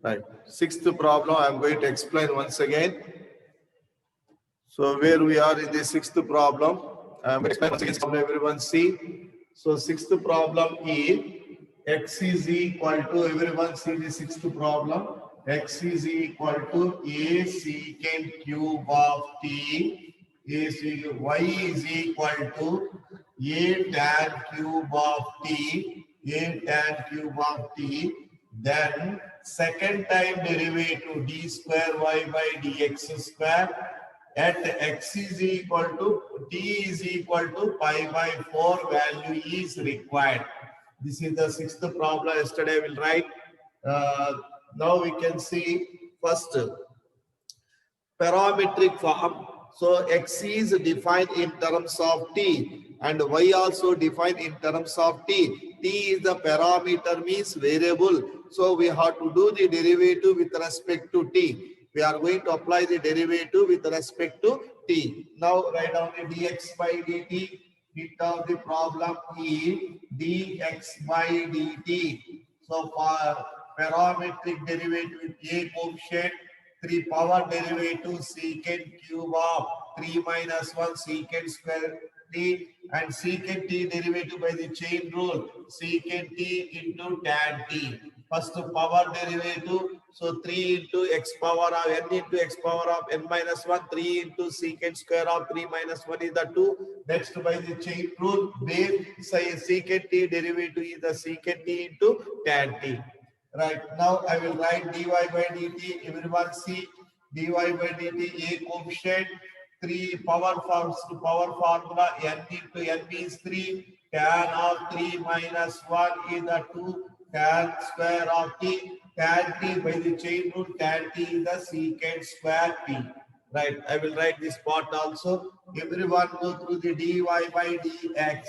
Right. Sixth problem, I'm going to explain once again. So where we are in the sixth problem, I'm going to explain once again. Problem everyone see. So sixth problem is x is equal to, everyone see the sixth problem. X is equal to a secant cube of t. Y is equal to a tan cube of t. A tan cube of t. Then second time derivative d square y by dx square at x is equal to t is equal to pi by 4 value is required. This is the sixth problem. Yesterday I will write. Now we can see first parametric form. So x is defined in terms of t and y also defined in terms of t. T is the parameter, means variable. So we have to do the derivative with respect to t. We are going to apply the derivative with respect to t. Now write down the dx by dt. Hit of the problem is dx by dt. So for parametric derivative with a coefficient, 3 power derivative secant cube of 3 minus 1 secant square t, and secant t derivative by the chain rule secant t into tan t. First power derivative, so 3 into x power of n into x power of n minus 1, 3 into secant square of 3 minus 1 is the 2. Next by the chain rule, where secant t derivative is the secant t into tan t. Right, now I will write dy by dt. Everyone see dy by dt, a coefficient, 3 power formula, n into n is 3, tan of 3 minus 1 is the 2, tan square of t, tan t by the chain rule, tan t is the secant square t. Right, I will write this part also. Everyone go through the dy by dx.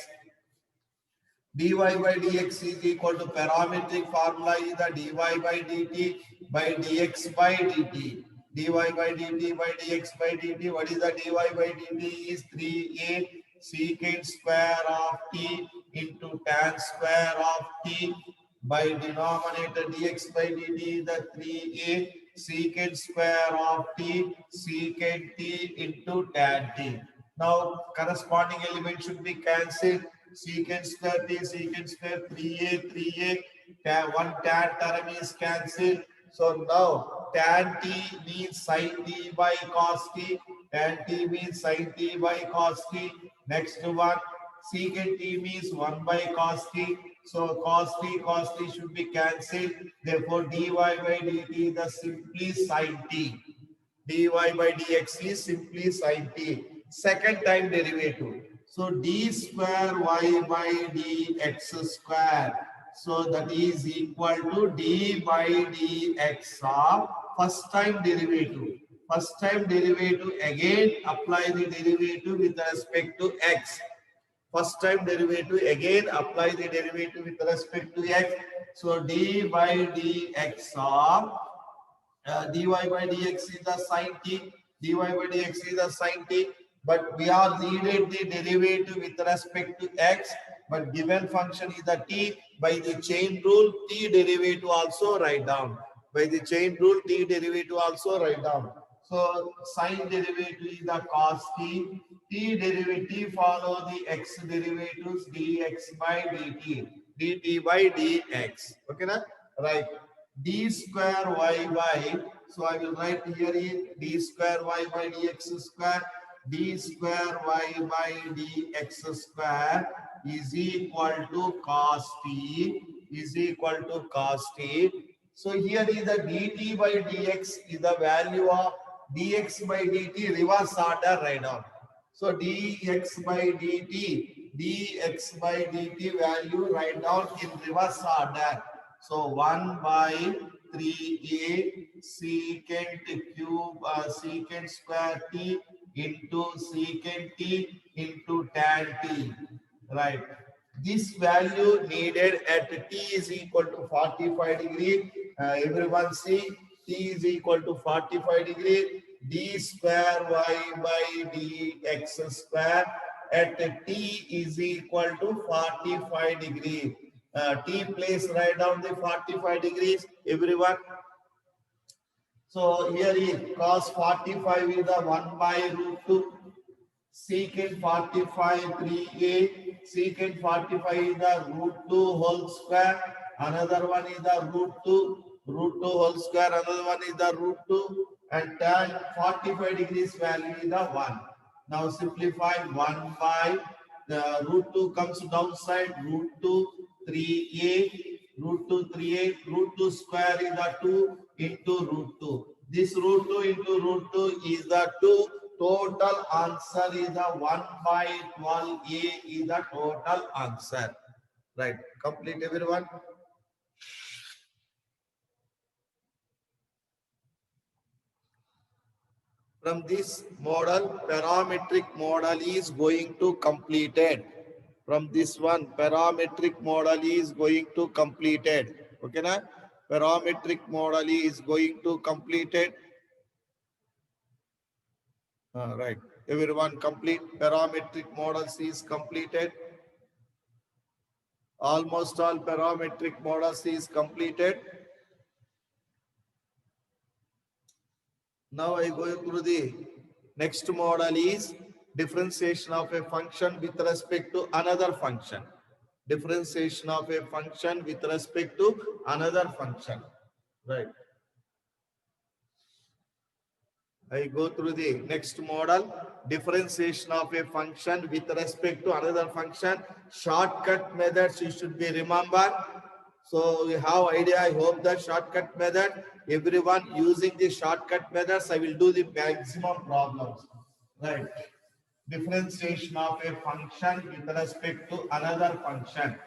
Dy by dx is equal to parametric formula is the dy by dt by dx by dt. Dy by dt by dx by dt. What is the dy by dt? Is 3a secant square of t into tan square of t by denominator dx by dt, the 3a secant square of t secant t into tan t. Now corresponding element should be cancelled. Secant square t, secant square 3a, tan, one tan term is cancelled. So now tan t means sin t by cos t, tan t means sin t by cos t. Next one, secant t means 1 by cos t. So cos t should be cancelled. Therefore dy by dt the simply sin t. Dy by dx is simply sin t. Second time derivative. So d square y by dx square. So that is equal to d by dx of first time derivative. First time derivative, again apply the derivative with respect to x. First time derivative, again apply the derivative with respect to x. So d by dx of dy by dx is the sin t. Dy by dx is the sin t. But we are needed the derivative with respect to x, but given function is the t. By the chain rule, t derivative also write down. By the chain rule, t derivative also write down. So sin derivative is the cos t. T derivative follow the x derivatives dx by dt. dt by dx. Okay, na? Right. D square y by, so I will write here in d square y by dx square. D square y by dx square is equal to cos t, is equal to cos t. So here is the dt by dx is the value of dx by dt reverse order right now. So dx by dt value write down in reverse order. So 1 by 3a secant cube secant square t into secant t into tan t. Right. This value needed at t is equal to 45 degree. Everyone see t is equal to 45 degree. D square y by dx square at t is equal to 45 degree. T place write down the 45 degrees. Everyone. So here is cos 45 is the 1 by root 2. Secant 45 3a. Secant 45 is the root 2 whole square. Another one is the root 2 whole square. Another one is the root 2. And tan 45 degrees value is the 1. Now simplify 1 by the root 2 comes downside, root 2 3a, root 2 3a, root 2 square is the 2 into root 2. This root 2 into root 2 is the 2. Total answer is the 1 by 12a is the total answer. Right. Complete everyone. From this model, parametric model is going to completed. From this one, parametric model is going to completed. Okay, na? Parametric model is going to completed. Right. Everyone complete. Parametric models is completed. Almost all parametric models is completed. Now I go through the next model is differentiation of a function with respect to another function. Differentiation of a function with respect to another function. Right. I go through the next model, differentiation of a function with respect to another function. Shortcut methods you should be remember. So we have idea, I hope that shortcut method, everyone using the shortcut methods, I will do the maximum problems. Right. Differentiation of a function with respect to another function.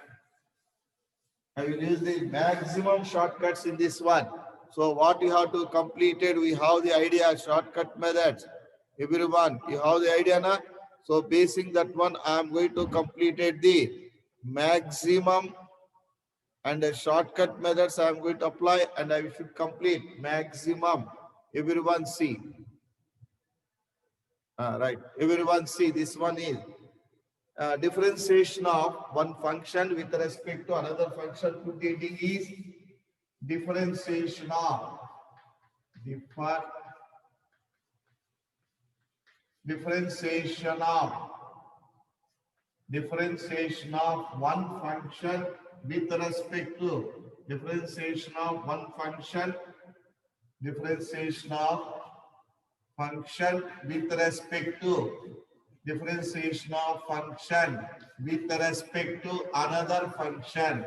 I will use the maximum shortcuts in this one. So what you have to complete it, we have the idea, shortcut methods. Everyone, you have the idea now? So basing that one, I am going to complete it the maximum and the shortcut methods I am going to apply and I should complete maximum. Everyone see. Right. Everyone see this one is differentiation of one function with respect to another function. Putting is differentiation of differentiation of one function with respect to differentiation of one function with respect to differentiation of function with respect to another function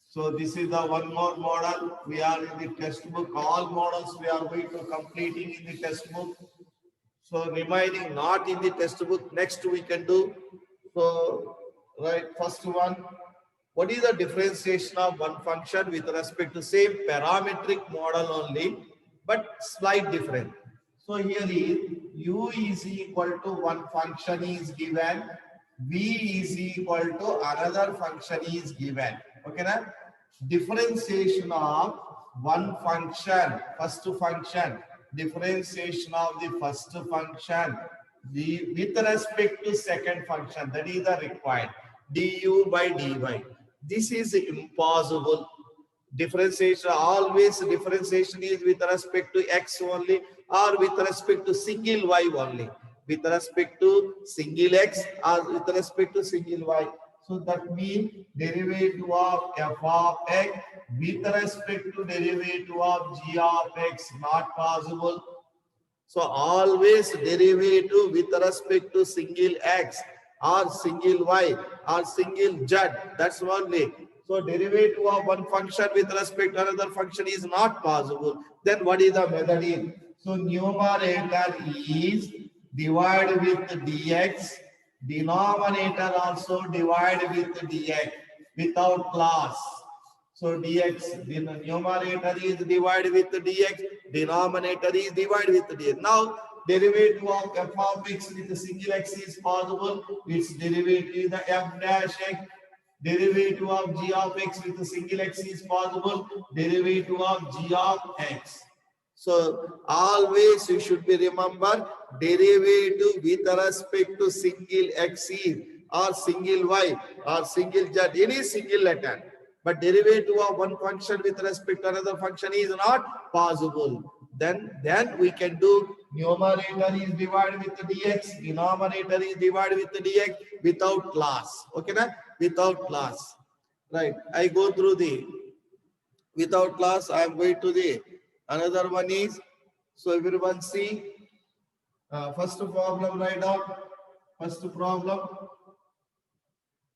So this is the one more model. We are in the textbook. All models we are going to completing in the textbook. So remaining not in the textbook, next we can do. So right, first one. What is the differentiation of one function with respect to same parametric model only, but slight different. So here is u is equal to one function is given, v is equal to another function is given. Okay, na? Differentiation of one function, first function, differentiation of the first function with respect to second function, that is the required du by dy. This is impossible. Differentiation, always differentiation is with respect to x only or with respect to single y only. With respect to single x or with respect to single y. So that means derivative of f of x with respect to derivative of g of x not possible. So always derivative with respect to single x or single y or single z. That's only. So derivative of one function with respect to another function is not possible. Then what is the method in? So numerator is divided with dx. Denominator also divided with dx without class. So dx, the numerator is divided with dx, denominator is divided with dx. Now, derivative of f of x with a single x is possible. Its derivative is the f dash x. Derivative of g of x with a single x is possible. Derivative of g of x. So, always you should be remember derivative with respect to single x is or single y or single z, any single letter. But derivative of one function with respect to another function is not possible. Then we can do numerator is divided with the dx, denominator is divided with the dx without loss. Okay, na? Without loss. Right. I go through the without loss. I am going to the another one is, so everyone see first problem write down. First problem,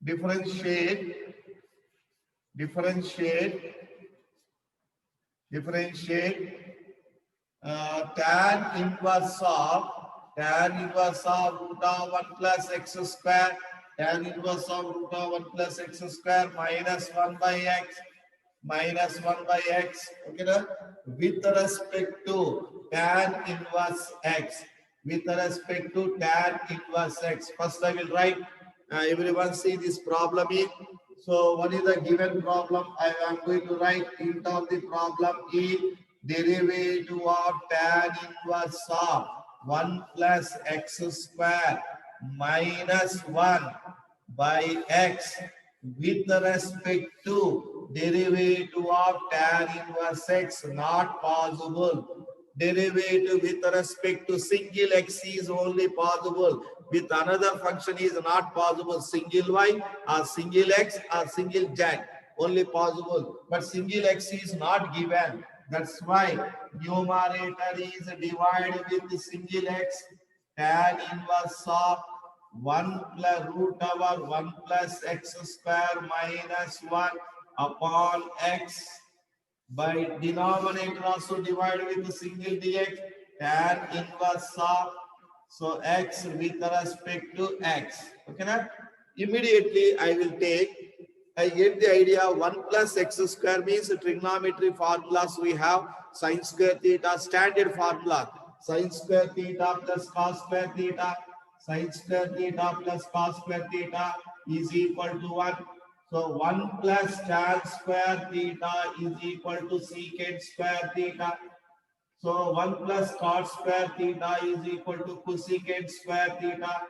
differentiate tan inverse of root of 1 plus x square, tan inverse of root of 1 plus x square minus 1 by x, okay na? With respect to tan inverse x, first I will write, everyone see this problem is, so what is the given problem? I am going to write int of the problem is derivative of tan inverse of 1 plus x square minus 1 by x with respect to derivative of tan inverse x, not possible. Derivative with respect to single x is only possible. With another function is not possible. Single y or single x or single z only possible. But single x is not given. That's why numerator is divided with the single x, tan inverse of 1 plus root over 1 plus x square minus 1 upon x, by denominator also divided with the single dx, tan inverse of, so x with respect to x. Okay, na? Immediately I will take, I get the idea 1 plus x square means trigonometry formulas we have sin square theta, standard formula, sin square theta plus cos square theta, sin square theta plus cos square theta is equal to 1. So 1 plus tan square theta is equal to secant square theta. So 1 plus cot square theta is equal to cosecant square theta.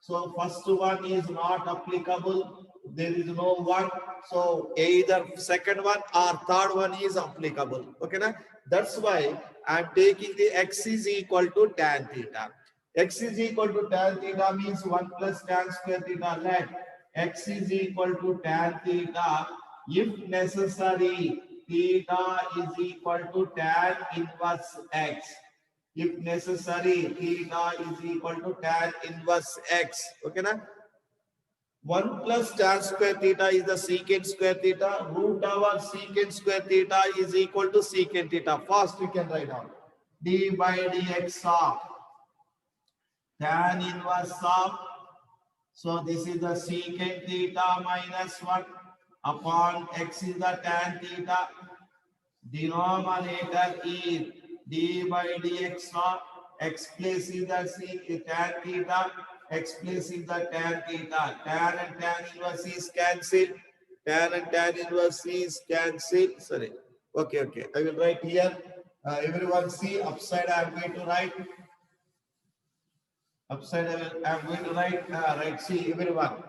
So first one is not applicable. There is no one. So either second one or third one is applicable. Okay, na? That's why I am taking the x is equal to tan theta. X is equal to tan theta means 1 plus tan square theta. Let x is equal to tan theta. If necessary, theta is equal to tan inverse x. If necessary, theta is equal to tan inverse x. Okay, na? 1 plus tan square theta is the secant square theta. Root over secant square theta is equal to secant theta. First we can write down d by dx of tan inverse of, so this is the secant theta minus 1 upon x is the tan theta. Denominator is d by dx of x plus is the tan theta, x plus is the tan theta. Tan and tan inverse is cancelled. Tan and tan inverse is cancelled. Sorry. Okay. I will write here. Everyone see upside I am going to write. Upside I am going to write. Right. See everyone.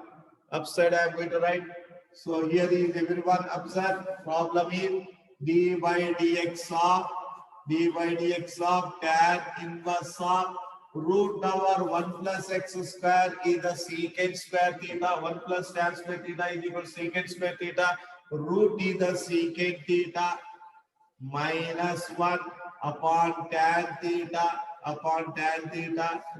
Upside I am going to write. So here is everyone upside. Problem is d by dx of tan inverse of root over 1 plus x square is the secant square theta. 1 plus tan square theta is equal to secant square theta. Root is the secant theta minus 1 upon tan theta.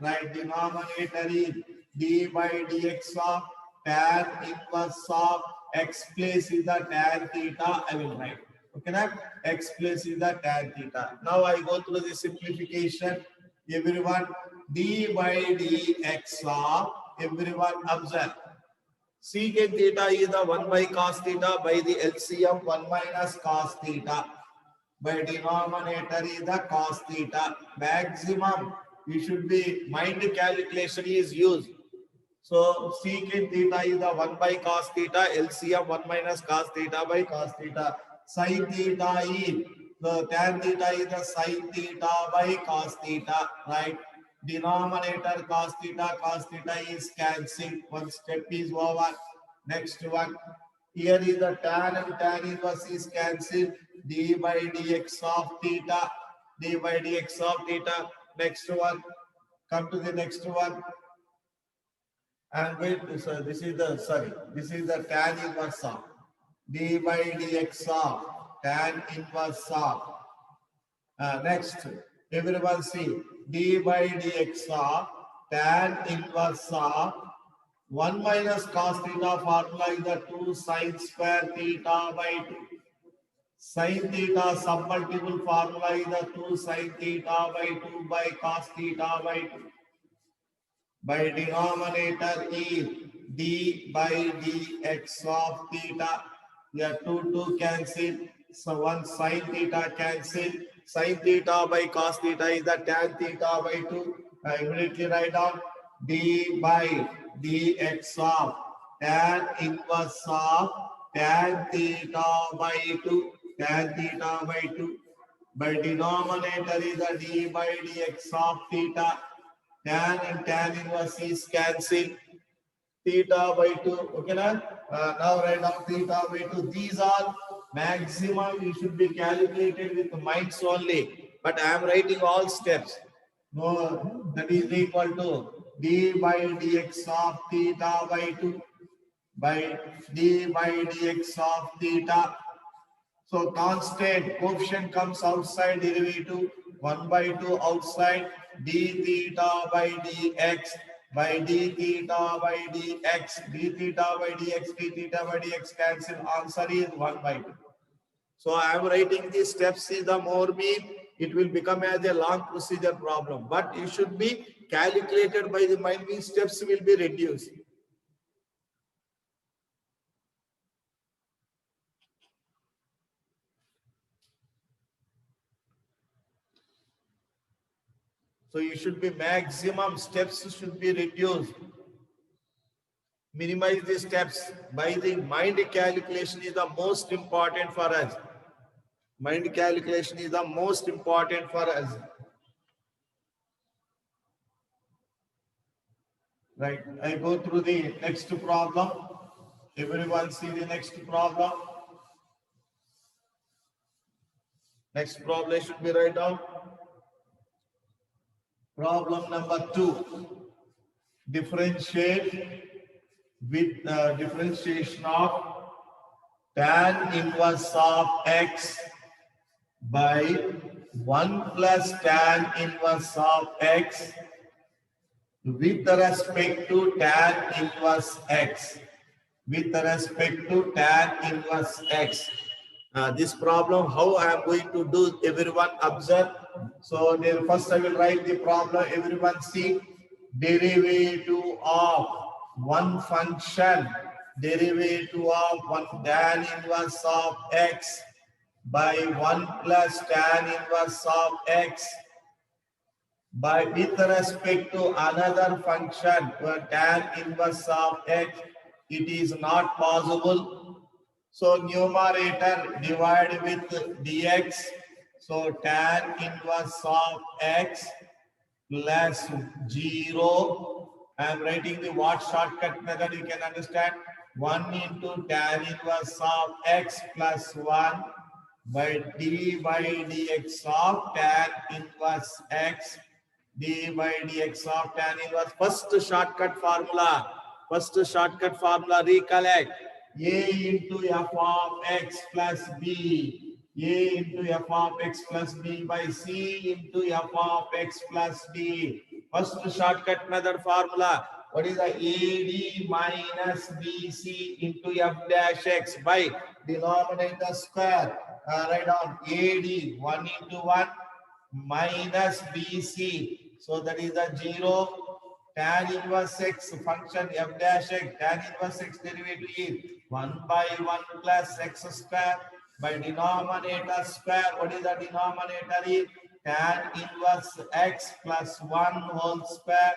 Right, denominator is d by dx of tan inverse of x plus is the tan theta. I will write. Okay, na? X plus is the tan theta. Now I go through the simplification. Everyone, d by dx of, everyone observe. Secant theta is the 1 by cos theta by the LCM 1 minus cos theta. By denominator is the cos theta. Maximum, you should be, mind calculation is used. So secant theta is the 1 by cos theta, LCM 1 minus cos theta by cos theta. Sin theta is, the tan theta is the sin theta by cos theta, right? Denominator cos theta is cancelled. One step is over. Next one. Here is the tan and tan inverse is cancelled. D by dx of theta. D by dx of theta. Next one. Come to the next one. And wait, so this is the tan inverse of d by dx of tan inverse of. Next, everyone see d by dx of tan inverse of 1 minus cos theta formula is the 2 sin square theta by 2. Sin theta submultiple formula is the 2 sin theta by 2 by cos theta by 2. By denominator is d by dx of theta. Here 2 cancel. So 1 sin theta cancel. Sin theta by cos theta is the tan theta by 2. Immediately write down d by dx of tan inverse of tan theta by 2. Tan theta by 2. By denominator is the d by dx of theta. Tan and tan inverse is cancelled. Theta by 2. Okay, now write down theta by 2. These are maximum you should be calculated with minds only. But I am writing all steps. No, that is equal to d by dx of theta by 2 by d by dx of theta. So constant coefficient comes outside derivative 1 by 2 outside d theta by dx by d theta by dx d theta by dx d theta by dx cancel. Answer is 1 by 2. So I am writing these steps is the more mean. It will become as a long procedure problem. But it should be calculated by the mind mean steps will be reduced. So you should be maximum steps should be reduced. Minimize the steps by the mind calculation is the most important for us. Mind calculation is the most important for us. Right. I go through the next problem. Everyone see the next problem. Next problem should be write down. Problem number 2. Differentiate with differentiation of tan inverse of x by 1 plus tan inverse of x with respect to tan inverse x. With respect to tan inverse x. This problem, how I am going to do, everyone observe. So there first I will write the problem. Everyone see derivative of one function, derivative of one tan inverse of x by 1 plus tan inverse of x by with respect to another function tan inverse of x. It is not possible. So numerator divide with dx. So tan inverse of x plus 0. I am writing the what shortcut method you can understand. 1 into tan inverse of x plus 1 by d by dx of tan inverse x. D by dx of tan inverse. First shortcut formula recollect. A into f of x plus b. A into f of x plus b by c into f of x plus d. First shortcut method formula. What is the AD minus BC into f dash x by denominator square. Write down AD 1 into 1 minus BC. So that is the 0. Tan inverse x function f dash x. Tan inverse x derivative is 1 by 1 plus x square by denominator square. What is the denominator is tan inverse x plus 1 whole square.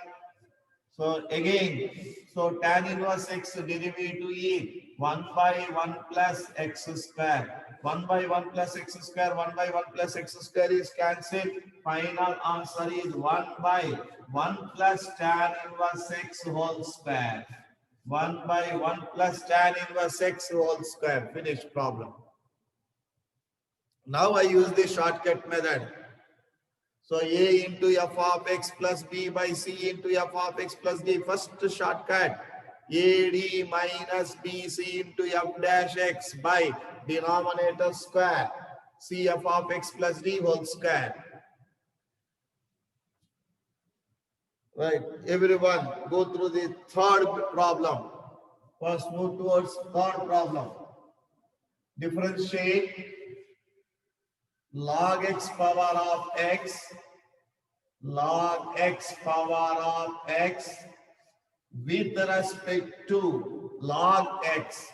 So again, so tan inverse x derivative is 1 by 1 plus x square. 1 by 1 plus x square, 1 by 1 plus x square is cancelled. Final answer is 1 by 1 plus tan inverse x whole square. 1 by 1 plus tan inverse x whole square. Finished problem. Now I use the shortcut method. So a into f of x plus b by c into f of x plus d. First shortcut. AD minus BC into f dash x by denominator square. CF of x plus d whole square. Right. Everyone go through the third problem. First move towards third problem. Differentiate log x power of x, log x power of x with respect to log x.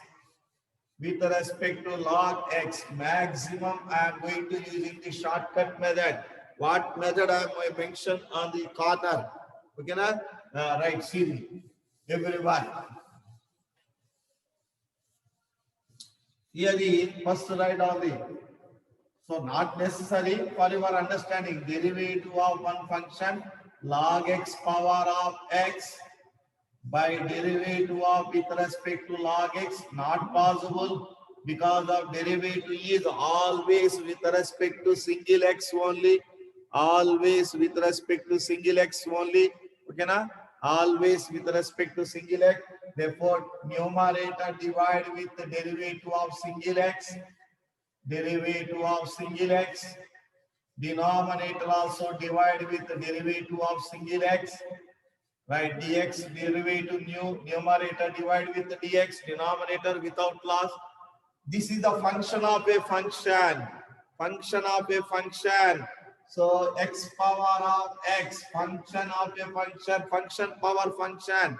With respect to log x, maximum I am going to using the shortcut method. What method I have mentioned on the corner? Okay, na? Right, see everyone. Here is first write on the. So not necessary for your understanding. Derivative of one function log x power of x by derivative of with respect to log x, not possible because of derivative is always with respect to single x only. Always with respect to single x only. Okay, na? Always with respect to single x. Therefore, numerator divide with the derivative of single x. Derivative of single x. Denominator also divide with the derivative of single x. Right, dx derivative numerator divide with the dx, denominator without loss. This is the function of a function. Function of a function. So x power of x, function of a function, function power function.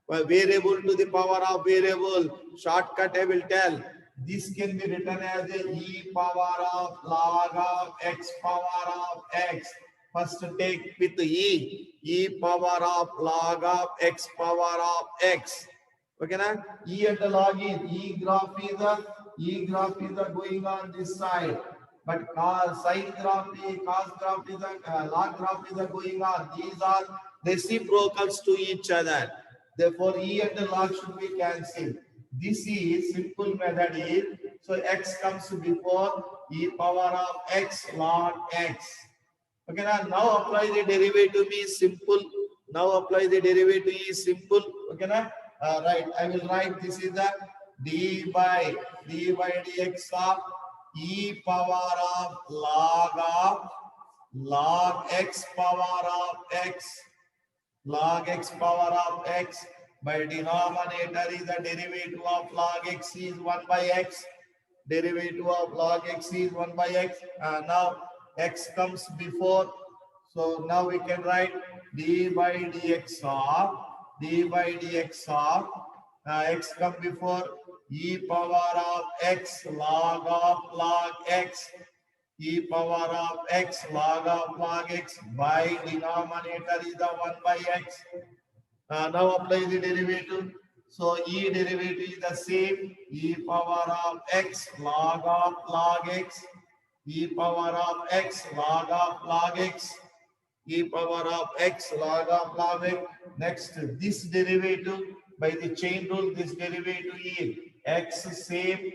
Variable to the power of variable. Shortcut I will tell. This can be written as a e power of log of x power of x. First take with e power of log of x power of x. Okay, na? E and the log is e graph is going on this side, but sine graph is cos graph is log graph is going on. These are reciprocals to each other. Therefore, e and the log should be cancelled. This is simple method is, so x comes before e power of x log x. Okay, now apply the derivative is simple. Now apply the derivative is simple. Okay, right. I will write this is the d by dx of e power of log x power of x, log x power of x by denominator is the derivative of log x is 1 by x. Derivative of log x is 1 by x. Now x comes before, so now we can write d by dx of x come before e power of x log of log x, e power of x log of log x by denominator is the 1 by x. Now apply the derivative. So e derivative is the same, e power of x log of log x, e power of x log of log x, e power of x log of log x. Next, this derivative by the chain rule, this derivative is x same,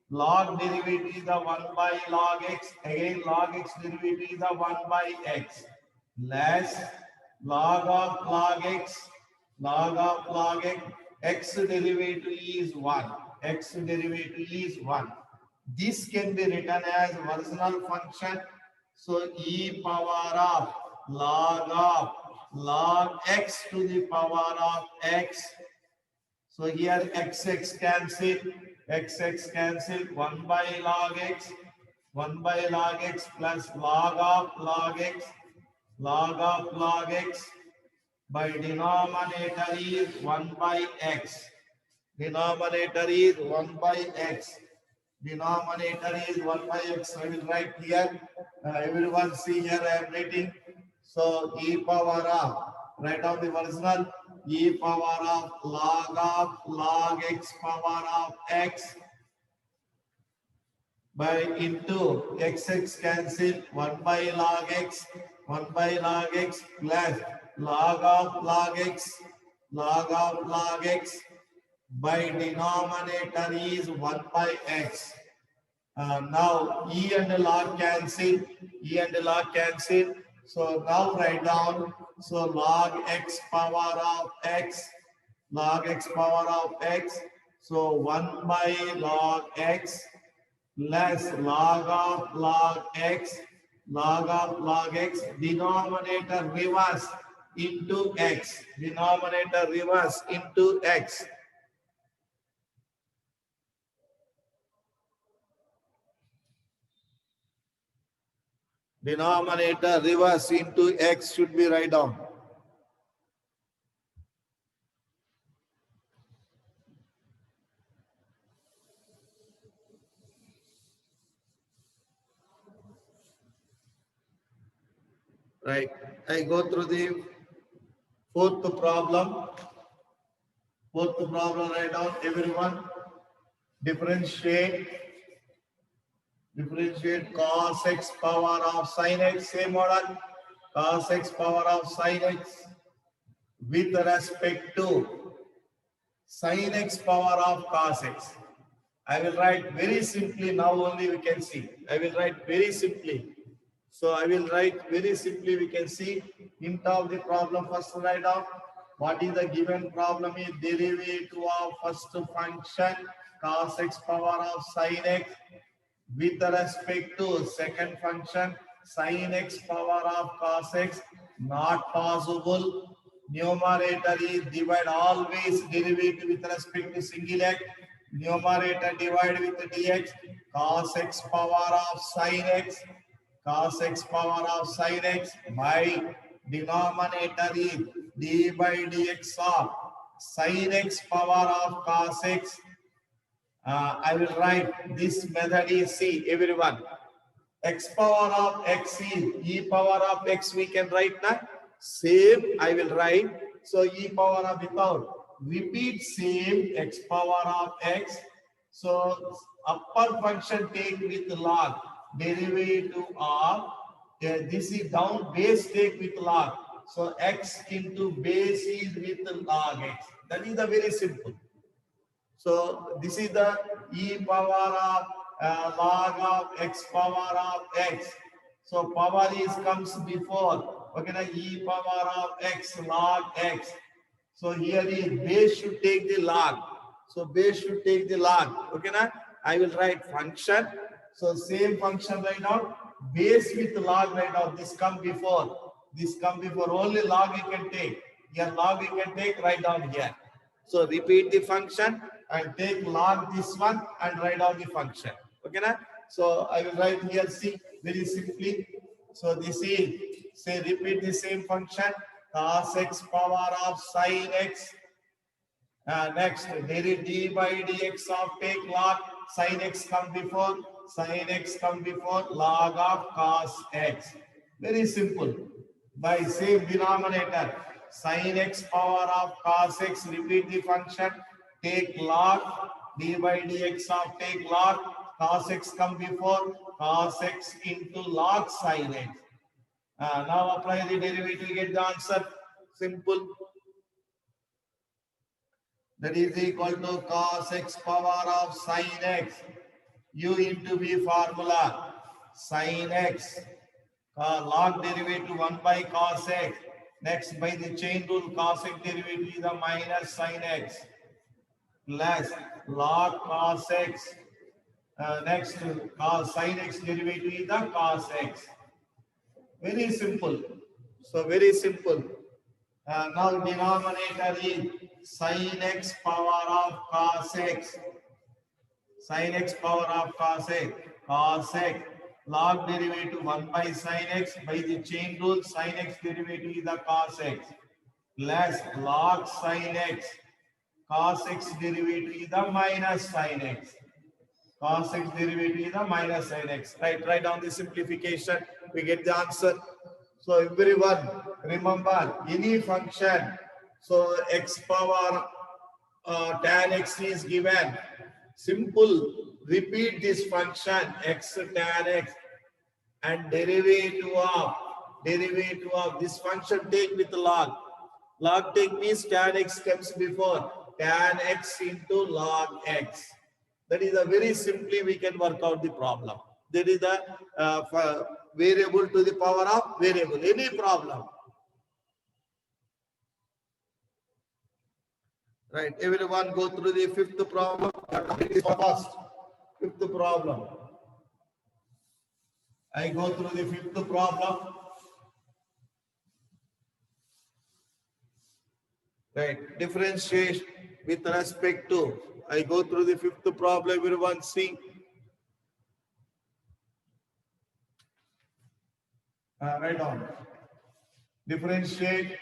log derivative is the 1 by log x, again log x derivative is the 1 by x, less log of log x, log of log x, x derivative is 1, x derivative is 1. This can be written as marginal function. So e power of log x to the power of x. So here x cancel, x cancel, 1 by log x, 1 by log x plus log of log x, log of log x by denominator is 1 by x. Denominator is 1 by x. Denominator is 1 by x. I will write here. Everyone see here I am writing. So e power of, write down the original, e power of log x power of x by into x cancel 1 by log x, 1 by log x plus log of log x, log of log x by denominator is 1 by x. Now e and log cancel, e and log cancel. So now write down, so log x power of x, log x power of x. So 1 by log x less log of log x, log of log x, denominator reverse into x, denominator reverse into x. Denominator reverse into x should be write down. Right. I go through the fourth problem. Fourth problem, write down everyone. Differentiate cos x power of sin x, same order. Cos x power of sin x with respect to sin x power of cos x. I will write very simply, now only we can see. I will write very simply. So I will write very simply, we can see hint of the problem. First write down what is the given problem is derivative of first function cos x power of sin x with respect to second function sin x power of cos x, not possible. Numerator is divide, always derivative with respect to single x. Numerator divide with dx, cos x power of sin x, cos x power of sin x by denominator is d by dx of sin x power of cos x. I will write this method is, see everyone, x power of x is e power of x, we can write now. Same I will write. So e power of, without repeat same x power of x. So upper function take with log, derivative of this is down, base take with log. So x into base is with log x. That is the very simple. So this is the e power of log of x power of x. So power is comes before. Okay, now e power of x log x. So here is base should take the log. So base should take the log. Okay, now I will write function. So same function right now. Base with log right now. This come before. This come before. Only log you can take. Here log you can take, write down here. So repeat the function and take log this one and write down the function. Okay, na? So I will write here, see, very simply. So this is, say, repeat the same function, cos x power of sin x. Next, there is d by dx of take log, sin x come before, log of cos x. Very simple. By same denominator, sin x power of cos x, repeat the function, take log, d by dx of take log, cos x come before, cos x into log sin x. Now apply the derivative, get the answer. Simple. That is equal to cos x power of sin x, u into v formula, sin x, log derivative 1 by cos x. Next, by the chain rule, cos x derivative is the minus sin x plus log cos x. Next, cos sin x derivative is the cos x. Very simple. So very simple. Now denominator is sin x power of cos x. Sin x power of cos x. Cos x. Log derivative 1 by sin x. By the chain rule, sin x derivative is the cos x. Plus log sin x. Cos x derivative is the minus sin x. Cos x derivative is the minus sin x. Right, write down the simplification. We get the answer. So everyone, remember any function. So x power tan x is given. Simple. Repeat this function x tan x and derivative of this function take with log. Log take means tan x comes before tan x into log x. That is a very simply we can work out the problem. That is the variable to the power of variable. Any problem. Right. Everyone go through the fifth problem. It is first. Fifth problem. I go through the fifth problem. Right. Differentiate with respect to. I go through the fifth problem. Everyone see. Right on. Differentiate.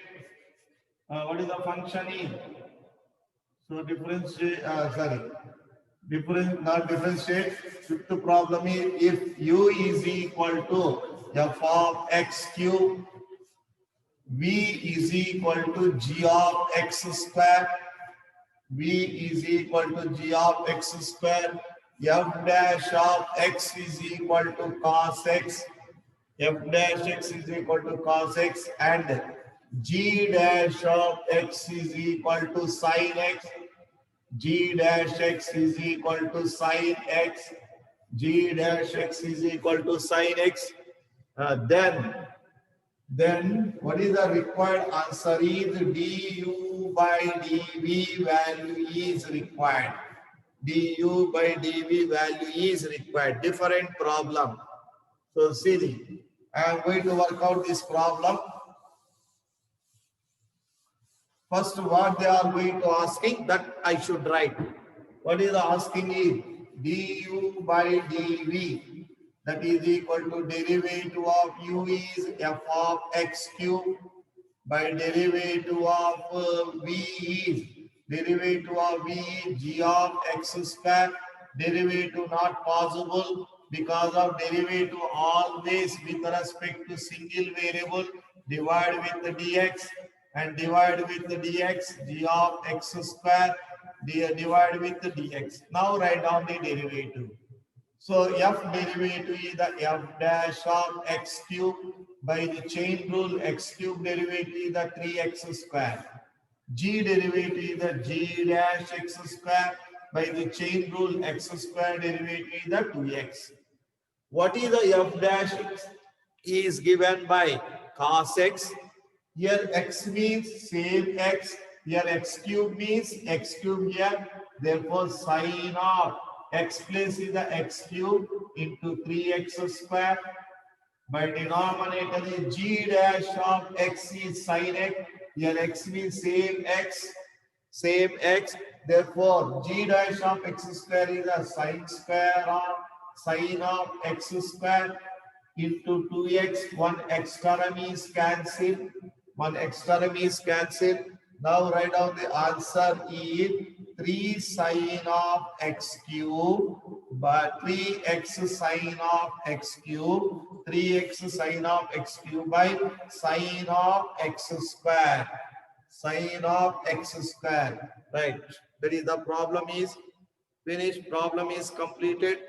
What is the function E? So differentiate. Not differentiate. Fifth problem is if U is equal to f of x cube, V is equal to g of x square. V is equal to g of x square. F dash of x is equal to cos x. F dash x is equal to cos x and g dash of x is equal to sin x. G dash x is equal to sin x. G dash x is equal to sin x. Then what is the required answer is du by dv value is required. Du by dv value is required. Different problem. So see, I am going to work out this problem. First, what they are going to asking that I should write. What is the asking is du by dv, that is equal to derivative of u is f of x cube by derivative of v is g of x square. Derivative not possible because of derivative always with respect to single variable. Divide with the dx and divide with the dx, g of x square divide with the dx. Now write down the derivative. So f derivative is the f dash of x cube by the chain rule. X cube derivative is the 3x square. G derivative is the g dash x square by the chain rule. X square derivative is the 2x. What is the f dash x? Is given by cos x. Here x means same x. Here x cube means x cube here. Therefore, sin of x place is the x cube into 3x square. By denominator is g dash of x is sin x. Here x means same x. Therefore, g dash of x square is a sin square of sin of x square into 2x. One x term is cancelled. Now write down the answer is 3 sin of x cube by 3x sin of x cube. 3x sin of x cube by sin of x square. Right. That is the problem is finished. Problem is completed.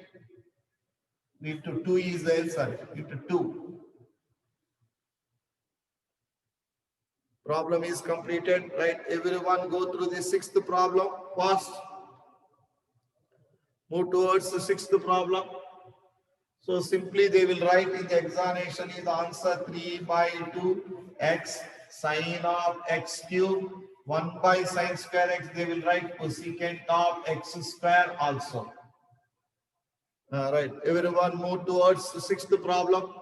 Into 2 is the answer. Into 2. Problem is completed, right? Everyone go through the sixth problem first. Move towards the sixth problem. So simply they will write in the examination is the answer 3 by 2 x sin of x cube. 1 by sin square x, they will write cosecant of x square also. Right. Everyone move towards the sixth problem.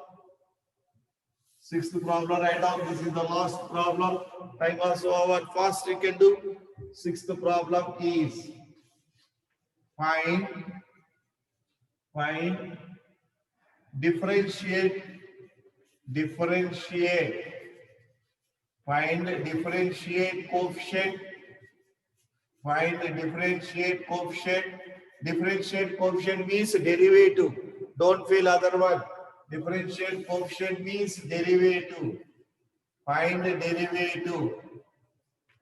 Sixth problem, write down. This is the last problem. Time also over. Fast you can do. Sixth problem is find differentiate coefficient. Find the differentiate coefficient. Differentiate coefficient means derivative. Don't feel other one. Differentiate coefficient means derivative. Find the derivative.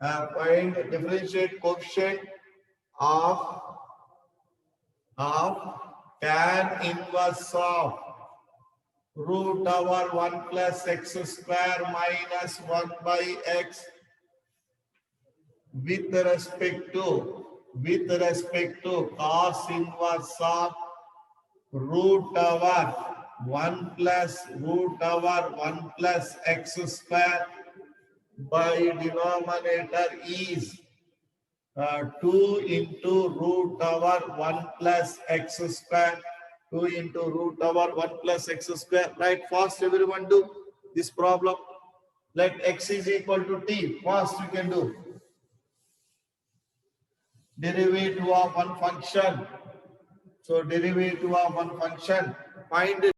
Find differentiate coefficient of tan inverse of root over 1 plus x square minus 1 by x with respect to cos inverse of root over 1 plus x square by denominator is 2 into root over 1 plus x square. 2 into root over 1 plus x square. Right, fast everyone do this problem. Let x is equal to t. Fast you can do. Derivative of one function. So derivative of one function. Find